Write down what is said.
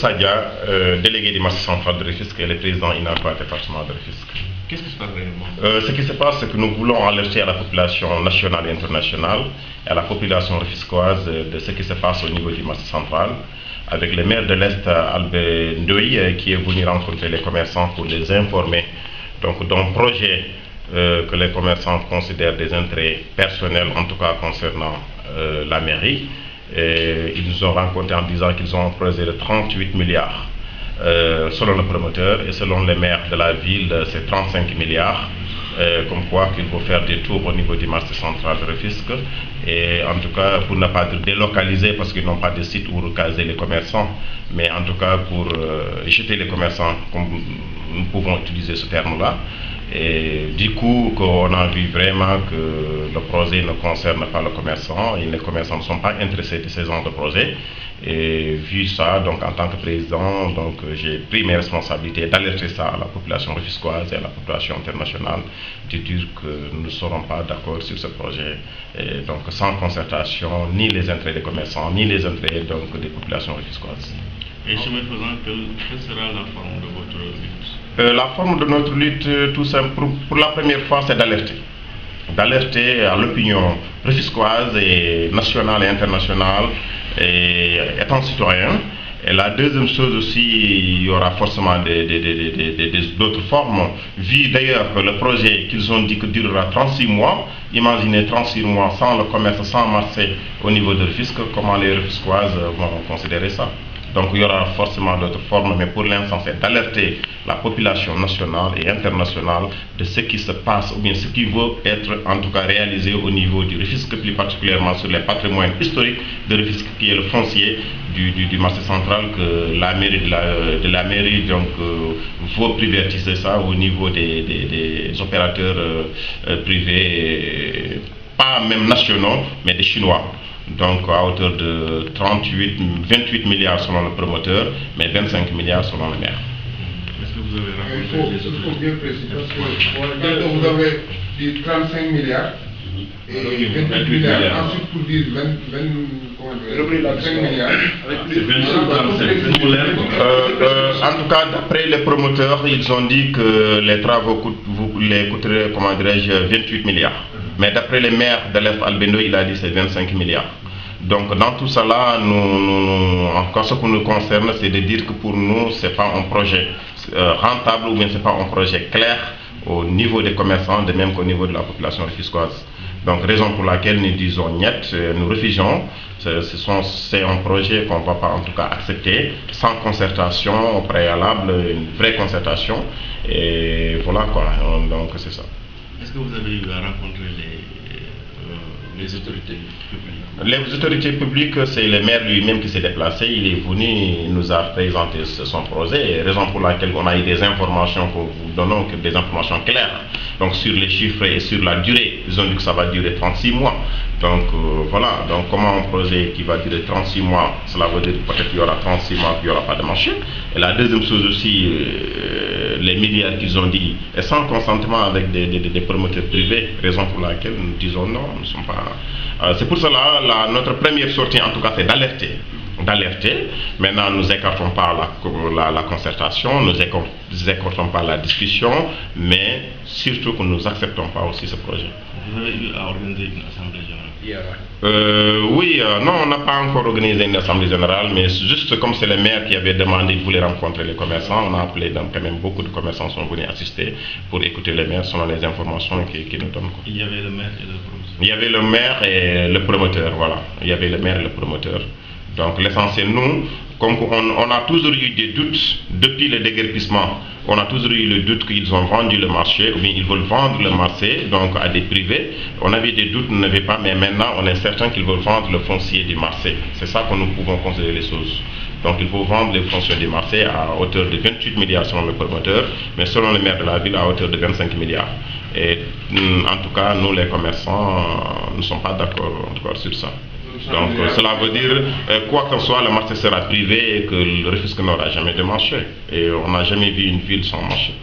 Sadia, délégué du marché central de Rufisque et le président inadvertent département de Rufisque. Qu'est-ce qui se passe réellement? Ce qui se passe, c'est que nous voulons alerter à la population nationale et internationale et à la population rufisquoise de ce qui se passe au niveau du marché central, avec le maire de l'Est, Albert Ndoye, qui est venu rencontrer les commerçants pour les informer d'un projet que les commerçants considèrent des intérêts personnels, en tout cas concernant la mairie. Et ils nous ont rencontrés en disant qu'ils ont un projet de 38 milliards selon le promoteur, et selon les maires de la ville c'est 35 milliards, comme quoi qu'il faut faire des tours au niveau du marché central de Rufisque, et en tout cas pour ne pas être délocalisés parce qu'ils n'ont pas de site où recaser les commerçants, mais en tout cas pour jeter les commerçants, comme nous pouvons utiliser ce terme là. Et du coup, on a vu vraiment que le projet ne concerne pas le commerçant et les commerçants ne sont pas intéressés de ces genres de projets. Et vu ça, donc en tant que président, j'ai pris mes responsabilités d'alerter ça à la population rufisquoise et à la population internationale, de dire que nous ne serons pas d'accord sur ce projet, et donc sans concertation, ni les intérêts des commerçants, ni les intérêts des populations rufisquoises. Et chemin faisant, quelle sera la forme de votre lutte? La forme de notre lutte, tout simple, pour la première fois, c'est d'alerter à l'opinion rufisquoise et nationale et internationale, et étant citoyen. Et la deuxième chose aussi, il y aura forcément d'autres formes, vu d'ailleurs que le projet qu'ils ont dit que durera 36 mois, imaginez 36 mois sans le commerce, sans marché au niveau de Rufisque, comment les Rufisquoises vont considérer ça? Donc il y aura forcément d'autres formes, mais pour l'instant c'est d'alerter la population nationale et internationale de ce qui se passe, ou bien ce qui veut être en tout cas réalisé au niveau du Rufisque, plus particulièrement sur les patrimoines historiques de Rufisque, qui est le foncier du marché central, que la mairie de la mairie veut privatiser ça au niveau des opérateurs privés, pas même nationaux, mais des Chinois. Donc à hauteur de 28 milliards selon le promoteur, mais 25 milliards selon le maire. Est-ce que vous avez rencontré les autres? Il faut bien préciser, parce que vous avez dit 35 milliards et 28 milliards, ensuite pour dire 25 milliards. En tout cas, d'après les promoteurs, ils ont dit que les travaux coûteraient, comment dirais-je, 28 milliards. Mais d'après les maires de l'Est, Albert Ndoye, il a dit c'est 25 milliards. Donc dans tout cela, encore ce qui nous concerne, c'est de dire que pour nous, ce n'est pas un projet rentable, ou bien ce n'est pas un projet clair au niveau des commerçants, de même qu'au niveau de la population rufisquoise. Donc raison pour laquelle nous disons niet, nous refusions. C'est un projet qu'on ne va pas en tout cas accepter, sans concertation au préalable, une vraie concertation. Et voilà quoi, donc c'est ça. Est-ce que vous avez eu à rencontrer les autorités publiques? Les autorités publiques, c'est le maire lui-même qui s'est déplacé. Il est venu, il nous a présenté son projet, raison pour laquelle on a eu des informations que vous donnons, des informations claires, donc sur les chiffres et sur la durée. Ils ont dit que ça va durer 36 mois. Donc voilà, donc comment un projet qui va durer 36 mois, cela veut dire peut-être qu'il y aura 36 mois qu'il n'y aura pas de marché. Et la deuxième chose aussi, les milliards qu'ils ont dit, et sans consentement avec des promoteurs privés, raison pour laquelle nous disons non, nous ne sommes pas... c'est pour cela, notre première sortie en tout cas, c'est d'alerter. Maintenant, nous n'écartons pas la concertation, nous n'écartons pas la discussion, mais surtout que nous n'acceptons pas aussi ce projet. Vous avez eu à organiser une assemblée générale? Oui, non, on n'a pas encore organisé une assemblée générale, mais juste comme c'est le maire qui avait demandé, il voulait rencontrer les commerçants, on a appelé, donc quand même beaucoup de commerçants sont venus assister pour écouter les maires selon les informations qu'ils nous donnent. Il y avait le maire et le promoteur? Il y avait le maire et le promoteur, voilà. Il y avait le maire et le promoteur. Donc l'essentiel, nous, comme on a toujours eu des doutes depuis le déguerpissement, on a toujours eu le doute qu'ils ont vendu le marché, ou bien ils veulent vendre le marché donc à des privés. On avait des doutes, nous n'avions pas, mais maintenant on est certain qu'ils veulent vendre le foncier du marché. C'est ça que nous pouvons considérer les choses. Donc il faut vendre le foncier du marché à hauteur de 28 milliards selon le promoteur, mais selon le maire de la ville à hauteur de 25 milliards. Et en tout cas, nous les commerçants ne sommes pas d'accord sur ça. Donc cela veut dire, quoi que soit, le marché sera privé et que le Rufisque n'aura jamais de marché. Et on n'a jamais vu une ville sans marché.